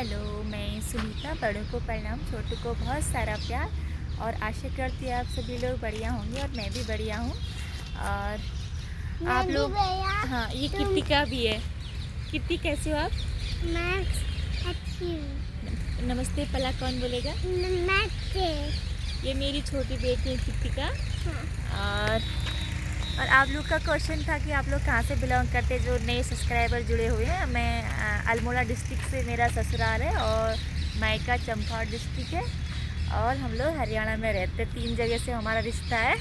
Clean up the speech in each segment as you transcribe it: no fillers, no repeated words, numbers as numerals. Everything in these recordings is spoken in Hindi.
हेलो, मैं सुनीता। बड़ों को प्रणाम, छोटों को बहुत सारा प्यार। और आशा करती हूँ आप सभी लोग बढ़िया होंगे और मैं भी बढ़िया हूँ। और आप लोग, हाँ, ये कित्ती का भी है। कित्ती, कैसे हो आप? मैं अच्छी हूँ। नमस्ते पला कौन बोलेगा? नमस्ते। ये मेरी छोटी बेटी है कित्ती का। हाँ। और आप लोग का क्वेश्चन था कि आप लोग कहाँ से बिलोंग करते, जो नए सब्सक्राइबर जुड़े हुए हैं। मैं अल्मोड़ा डिस्ट्रिक्ट से मेरा ससुराल है और मायका चंपावत डिस्ट्रिक्ट है। और हम लोग हरियाणा में रहते, 3 जगह से हमारा रिश्ता है।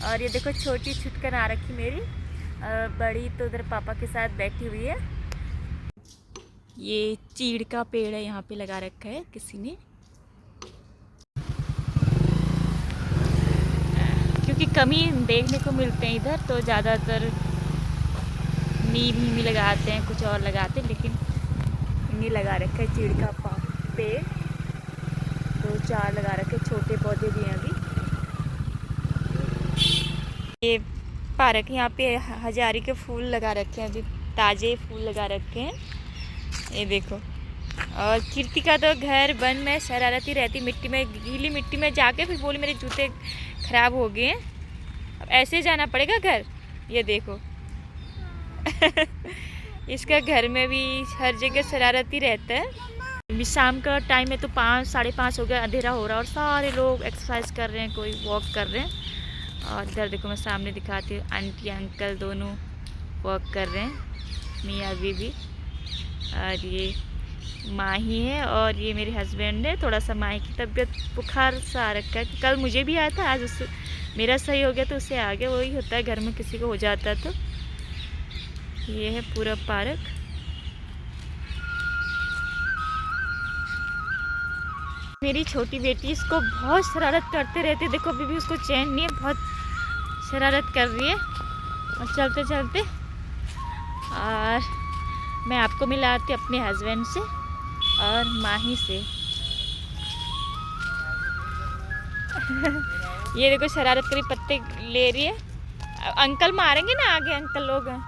और ये देखो छोटी छुटकन आ रखी मेरी, बड़ी तो उधर पापा के साथ बैठी हुई है। ये चीड़ का पेड़ है, यहाँ पे लगा रखा है किसी ने, क्योंकि कमी देखने को मिलते हैं इधर, तो ज़्यादातर नीम ही लगाते हैं, कुछ और लगाते हैं, लेकिन इन्हीं लगा रखा है चीड़ का पेड़। 2-4 लगा रखे, छोटे पौधे भी हैं अभी। ये पार्क, यहाँ पे हजारी के फूल लगा रखे हैं, अभी ताज़े फूल लगा रखे हैं, ये देखो। और कीर्ति का तो घर बन में शरारती रहती, मिट्टी में, गीली मिट्टी में जाके फिर बोली मेरे जूते खराब हो गए हैं, अब ऐसे जाना पड़ेगा घर। ये देखो इसका घर में भी हर जगह शरारती रहता है। अभी शाम का टाइम है, तो 5, 5:30 हो गया, अंधेरा हो रहा है और सारे लोग एक्सरसाइज कर रहे हैं, कोई वॉक कर रहे हैं। और इधर देखो, मैं सामने दिखाती हूँ, आंटी अंकल दोनों वॉक कर रहे हैं, मियाँ बीवी। और ये माही है और ये मेरे हस्बैंड है। थोड़ा सा माही की तबीयत बुखार सा आ रखा है, कल मुझे भी आया था, आज उससे मेरा सही हो गया तो उससे आ गया। वही होता है, घर में किसी को हो जाता है। तो ये है पूरा पार्क। मेरी छोटी बेटी, इसको बहुत शरारत करते रहते, देखो अभी भी उसको चैन नहीं है, बहुत शरारत कर रही है। और चलते चलते, और मैं आपको मिलाती अपने हस्बैंड से और माही से। ये देखो शरारत करी, पत्ते ले रही है। अंकल मारेंगे ना, आगे अंकल लोग हैं।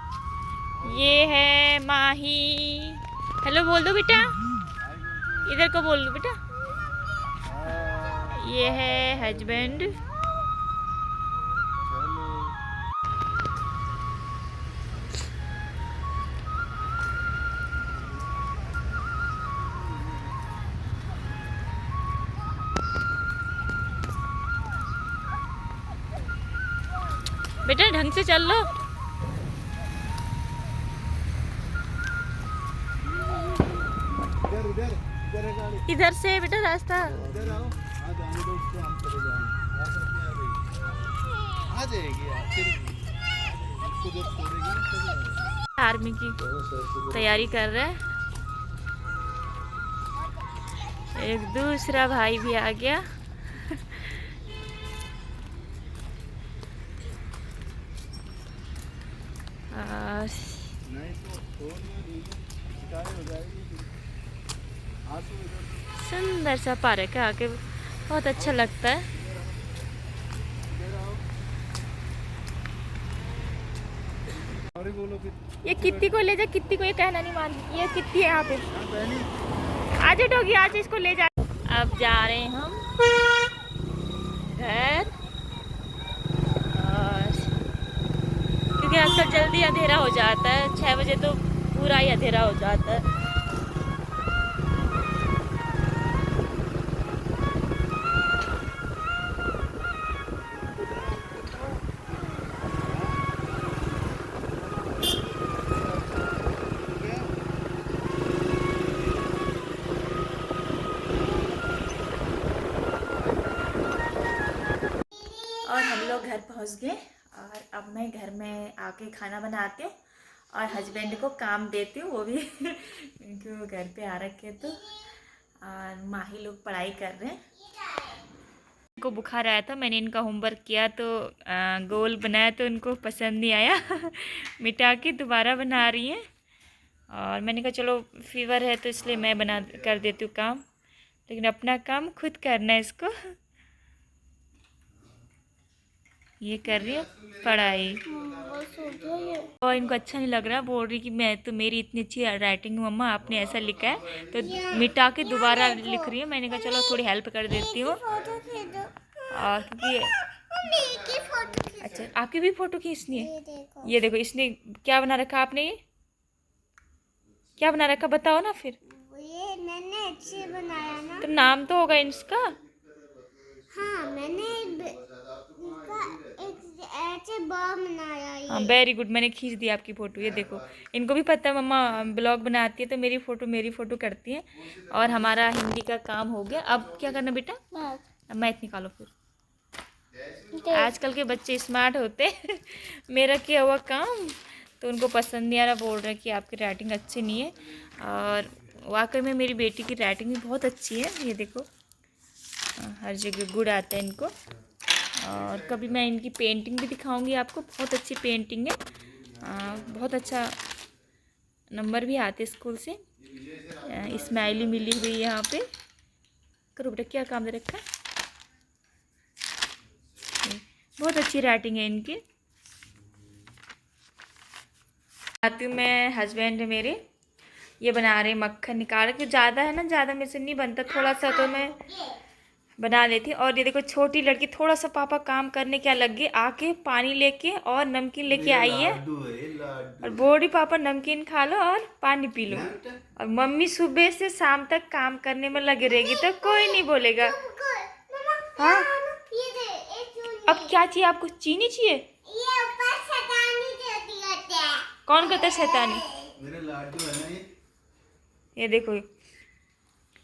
ये है माही। हेलो बोल दो बेटा, इधर को बोल दो बेटा। ये है हस्बैंड। बेटा ढंग से चल लो। इधर से बेटा रास्ता। आर्मी की तैयारी कर रहा है। एक दूसरा भाई भी आ गया। सुंदर सा पार्क है, आके बहुत अच्छा लगता है। ये कित्ती को ले जा, कित्ती को ये कहना नहीं मानती, ये कित्ती है यहाँ पे। आज डोगी, आज इसको ले जा। अब जा रहे हैं हम घर, और क्योंकि आजकल जल्दी अंधेरा हो जाता है, 6 बजे तो पूरा ही अंधेरा हो जाता है। और हम लोग घर पहुंच गए, और अब मैं घर में आके खाना बनाते और हस्बैंड को काम देती हूँ, वो भी क्योंकि वो घर पे आ रखे। तो और माही लोग पढ़ाई कर रहे हैं। इनको बुखार आया था, मैंने इनका होमवर्क किया तो गोल बनाया तो इनको पसंद नहीं आया मिटा के दोबारा बना रही हैं। और मैंने कहा चलो फीवर है तो इसलिए मैं बना कर देती हूँ काम, लेकिन अपना काम खुद करना है इसको। ये कर रही है पढ़ाई। और इनको अच्छा नहीं लग रहा, बोल रही कि मैं तो मेरी इतनी अच्छी राइटिंग है मम्मा, आपने ऐसा लिखा है, तो मिटा के दोबारा लिख रही हूँ। मैंने कहा चलो थोड़ी हेल्प कर देती हूँ। और क्योंकि अच्छा आपकी भी फ़ोटो खींचनी है। ये देखो इसने क्या बना रखा, आपने ये क्या बना रखा बताओ ना फिर। ये मैंने अच्छे बनाया ना। तो नाम तो होगा इसका। हाँ मैंने इनका एक ऐसे बॉम बनाया ये। हाँ वेरी गुड, मैंने खींच दिया आपकी फ़ोटो। ये देखो इनको भी पता है मम्मा ब्लॉग बनाती है तो मेरी फ़ोटो करती है। और हमारा हिंदी का काम हो गया। अब क्या करना बेटा, मैथ निकालो फिर। आजकल के बच्चे स्मार्ट होते हैं। मेरा किया हुआ काम तो उनको पसंद नहीं आ रहा, बोल रहे हैं कि आपकी राइटिंग अच्छी नहीं है। और वाकई में मेरी बेटी की राइटिंग भी बहुत अच्छी है। ये देखो हर जगह गुड आता है इनको। और कभी मैं इनकी पेंटिंग भी दिखाऊंगी आपको, बहुत अच्छी पेंटिंग है। बहुत अच्छा नंबर भी आते स्कूल से। स्माइली मिली हुई यहाँ पे। करो बेटा, क्या काम दे रखा है। बहुत अच्छी राइटिंग है इनकी। आती हूँ मैं, हस्बैंड है मेरे, ये बना रहे मक्खन निकाल के। ज़्यादा है ना, ज़्यादा मेरे से नहीं बनता, थोड़ा सा तो मैं बना लेती। और ये देखो छोटी लड़की थोड़ा सा पापा काम करने क्या लग गई, आके पानी लेके और नमकीन लेके आई है। और बोल रही पापा नमकीन खा लो और पानी पी लो। और मम्मी सुबह से शाम तक काम करने में लगी रहेगी तो कोई नहीं बोलेगा। हाँ अब क्या चाहिए आपको, चीनी चाहिए। ये ऊपर शैतानी देती है। कौन कहता है शैतानी। मेरे लाडू है ना ये। ये देखो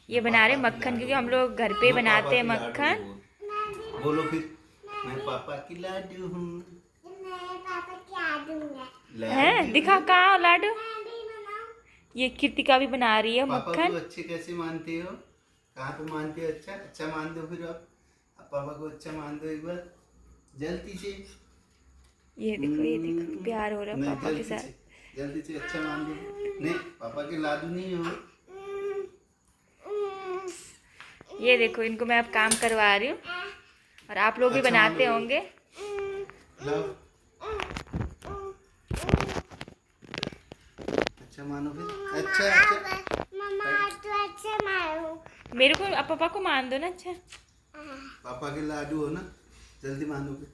ये बना रहे मक्खन, क्योंकि हम लोग घर पे बनाते हैं मक्खन। बोलो फिर, मैं पापा की लाडू हूँ। मैं पापा की लाडू हूँ। है दिखा कहाँ लाडू। ये कृतिका भी बना रही है पापा मक्खन। को अच्छे कैसे मानते हो, कहाँ पे मानते हो। अच्छा अच्छा मान दो फिर आप पापा को अच्छा मान दो एक बार जल्दी से। ये देखो प्यार हो रहा है नहीं, पापा के साथ। जल्दी से अच्छा मान दो। नहीं पापा के लाडू नहीं हो। ये देखो इनको मैं अब काम करवा रही हूँ। और आप लोग भी अच्छा बनाते मानो। होंगे। लाओ अच्छा मानो फिर। अच्छा अच्छा मम्मा तो अच्छे मारो। मेरे को अब पापा को मान दो ना। अच्छा पापा के लाडू हो ना, जल्दी मानो फिर।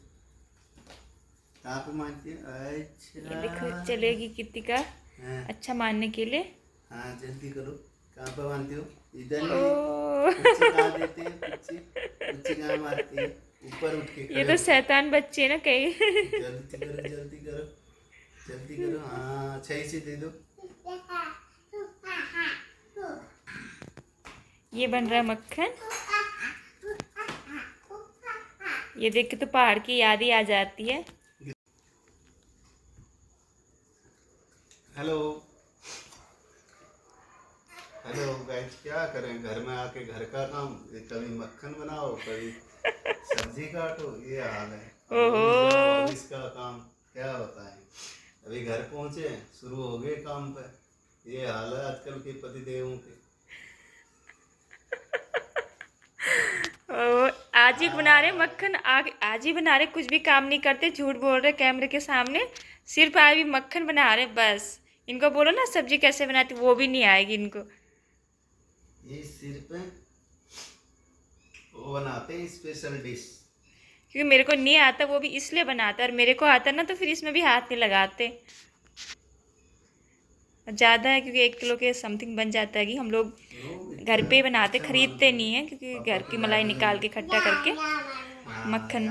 कहाँ पे मानती है। ये देखो अच्छा चलेगी कृतिका हाँ अच्छा मानने के लिए। हाँ जल्दी करो। कहाँ पे मानती हो, इधर ओ नहीं। पुच्ची कहाँ देते हैं, पुच्ची पुच्ची कहाँ मारती है, ऊपर उठ के ये खड़े तो शैतान बच्चे ना कहीं। जल्दी करो जल्दी करो जल्दी करो। हाँ सही से दे दो। ये बन रहा है मक्खन। ये देख के तो पहाड़ की याद ही आ जाती है। हेलो हेलो गाइस, क्या करें घर में आके घर का काम, कभी मक्खन बनाओ कभी सब्जी काटो, ये हाल है। ओहो। ऑफिस का काम क्या बताएं। अभी घर पहुंचे, शुरू हो गए काम पे। ये हाल है आजकल के पतिदेवों के। आज ही बना रहे मक्खन, आज ही बना रहे, कुछ भी काम नहीं करते, झूठ बोल रहे कैमरे के सामने। सिर्फ आज भी मक्खन बना रहे बस। इनको बोलो ना सब्जी कैसे बनाती, वो भी नहीं आएगी इनको। ये सिर्फ वो बनाते हैं स्पेशल डिश। क्योंकि मेरे को नहीं आता, वो भी इसलिए बनाता है। और मेरे को आता ना तो फिर इसमें भी हाथ नहीं लगाते। ज़्यादा है क्योंकि 1 किलो के समथिंग बन जाता है। कि हम लोग घर पे ही बनाते, खरीदते नहीं है, क्योंकि घर की मलाई निकाल के इकट्ठा करके मक्खन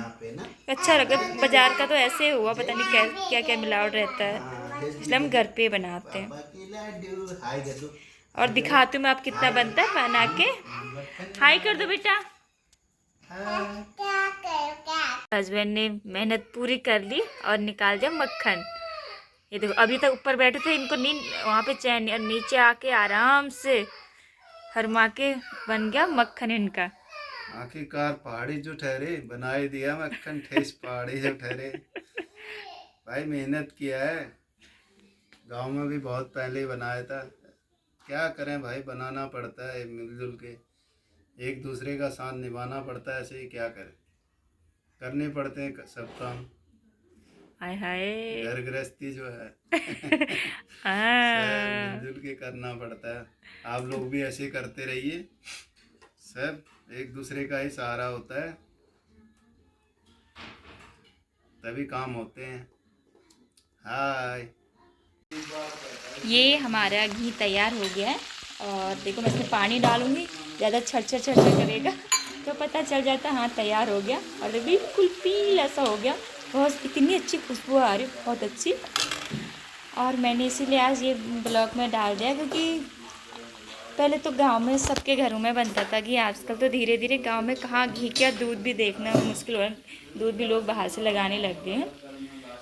अच्छा लगा। बाजार का तो ऐसे ही हुआ, पता नहीं क्या क्या मिलावट रहता है, इसलिए हम घर पे बनाते हैं। और दिखाती हूँ मैं आप कितना बनता है बना के। हाय कर दो बेटा। हस्बैंड ने मेहनत पूरी कर ली और निकाल दिया मक्खन। ये देखो अभी तक ऊपर बैठे थे, इनको नींद वहाँ पे चैन नहीं, और नीचे आके आराम से हरमा के बन गया मक्खन इनका। आखिरकार पहाड़ी जो ठहरे, बना ही दिया मक्खन। ठेस पहाड़ी जो ठहरे। भाई मेहनत किया है, गांव में भी बहुत पहले ही बनाया था। क्या करें भाई, बनाना पड़ता है मिलजुल के, एक दूसरे का साथ निभाना पड़ता है। ऐसे ही क्या करें, करने पड़ते हैं सब काम। आय हाय। घर गृहस्थी जो है सब हाँ। मिलजुल के करना पड़ता है। आप लोग भी ऐसे करते रहिए, सब एक दूसरे का ही सहारा होता है, तभी काम होते हैं। हाय। ये हमारा घी तैयार हो गया है और देखो मैं इसमें पानी डालूंगी, ज़्यादा छर करेगा तो पता चल जाता हाँ तैयार हो गया। और बिल्कुल पीला सा हो गया, बहुत इतनी अच्छी खुशबू आ रही, बहुत अच्छी। और मैंने इसीलिए आज ये ब्लॉग में डाल दिया क्योंकि पहले तो गांव में सबके घरों में बनता था घी, आजकल तो धीरे धीरे गांव में कहाँ घी क्या दूध भी देखना मुश्किल हो रहा है, दूध भी लोग बाहर से लगाने लग गए हैं।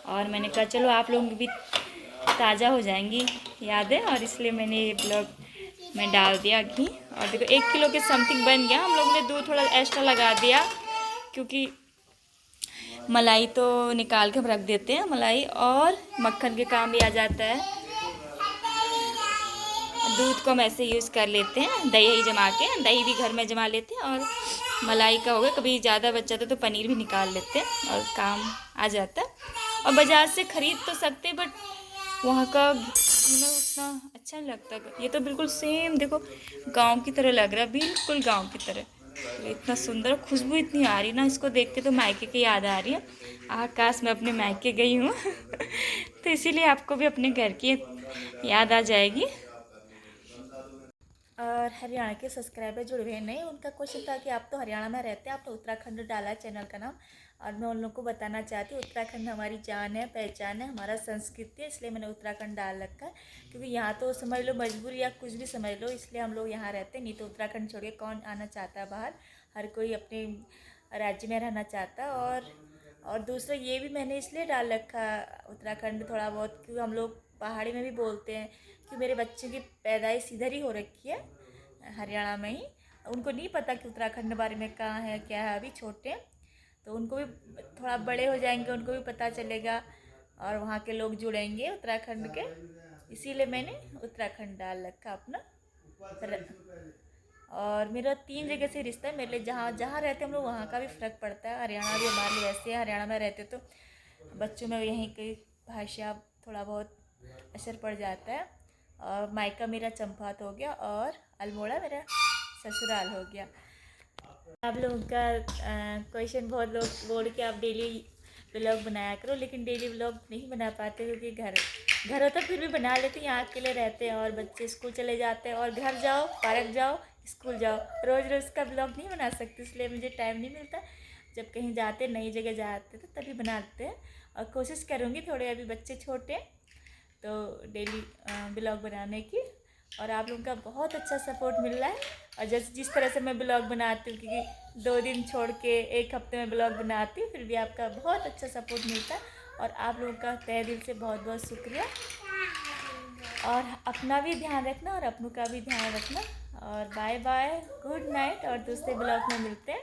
और मैंने कहा चलो आप लोग भी ताज़ा हो जाएंगी यादें, और इसलिए मैंने ये ब्लॉग में डाल दिया घी। और देखो 1 किलो के समथिंग बन गया। हम लोगों ने दूध थोड़ा एक्स्ट्रा लगा दिया क्योंकि मलाई तो निकाल के हम रख देते हैं, मलाई और मक्खन के काम भी आ जाता है। दूध को हम ऐसे यूज़ कर लेते हैं, दही जमा के, दही भी घर में जमा लेते हैं। और मलाई का हो गया, कभी ज़्यादा बच जाता तो पनीर भी निकाल लेते हैं और काम आ जाता है। और बाज़ार से ख़रीद तो सकते बट वहाँ का घी में उतना अच्छा नहीं लगता। ये तो बिल्कुल सेम देखो गांव की तरह लग रहा है, बिल्कुल गांव की तरह। इतना सुंदर खुशबू इतनी आ रही ना, इसको देख के तो मायके की याद आ रही है। काश मैं अपने मायके गई हूँ तो इसीलिए आपको भी अपने घर की याद आ जाएगी। और हरियाणा के सब्सक्राइबर जुड़े हुए हैं नहीं, उनका क्वेश्चन था कि आप तो हरियाणा में रहते हैं, आपने उत्तराखंड डाला है चैनल का नाम। और मैं उन लोगों को बताना चाहती हूँ उत्तराखंड हमारी जान है, पहचान है, हमारा संस्कृति है, इसलिए मैंने उत्तराखंड डाल रखा है। क्योंकि यहाँ तो समझ लो मजबूरी या कुछ भी समझ लो, इसलिए हम लोग यहाँ रहते हैं। नहीं तो उत्तराखंड छोड़ के कौन आना चाहता है बाहर, हर कोई अपने राज्य में रहना चाहता है। और दूसरा ये भी मैंने इसलिए डाल रखा उत्तराखंड थोड़ा बहुत, क्योंकि हम लोग पहाड़ी में भी बोलते हैं कि मेरे बच्चे की पैदाइश इधर ही हो रखी है, हरियाणा में ही। उनको नहीं पता कि उत्तराखंड बारे में कहाँ है क्या है, अभी छोटे हैं, तो उनको भी थोड़ा बड़े हो जाएंगे उनको भी पता चलेगा और वहाँ के लोग जुड़ेंगे उत्तराखंड के, इसीलिए मैंने उत्तराखंड डाल रखा अपना। और मेरा 3 जगह से रिश्ता है, मेरे लिए जहाँ जहाँ रहते हम लोग वहाँ का भी फ़र्क पड़ता है। हरियाणा भी हमारे लिए वैसे है, हरियाणा में रहते तो बच्चों में यहीं की भाषा थोड़ा बहुत असर पड़ जाता है। और मायका मेरा चंपावत हो गया और अल्मोड़ा मेरा ससुराल हो गया। आप लोगों का क्वेश्चन बहुत लोग बोल के आप डेली व्लॉग बनाया करो, लेकिन डेली व्लॉग नहीं बना पाते क्योंकि घर होता फिर भी बना लेते हैं, यहाँ अकेले रहते हैं और बच्चे स्कूल चले जाते हैं और घर जाओ, पार्क जाओ, स्कूल जाओ, रोज़ रोज़ का व्लॉग नहीं बना सकते, इसलिए मुझे टाइम नहीं मिलता। जब कहीं जाते नई जगह जाते तो तभी बनाते हैं। और कोशिश करूँगी, थोड़े अभी बच्चे छोटे तो डेली ब्लॉग बनाने की। और आप लोगों का बहुत अच्छा सपोर्ट मिल रहा है। और जैसे जिस तरह से मैं ब्लॉग बनाती हूँ, क्योंकि 2 दिन छोड़ के 1 हफ्ते में ब्लॉग बनाती हूँ, फिर भी आपका बहुत अच्छा सपोर्ट मिलता है और आप लोगों का तहे दिल से बहुत बहुत शुक्रिया। और अपना भी ध्यान रखना और अपनों का भी ध्यान रखना। और बाय बाय, गुड नाइट, और दूसरे ब्लॉग में मिलते हैं।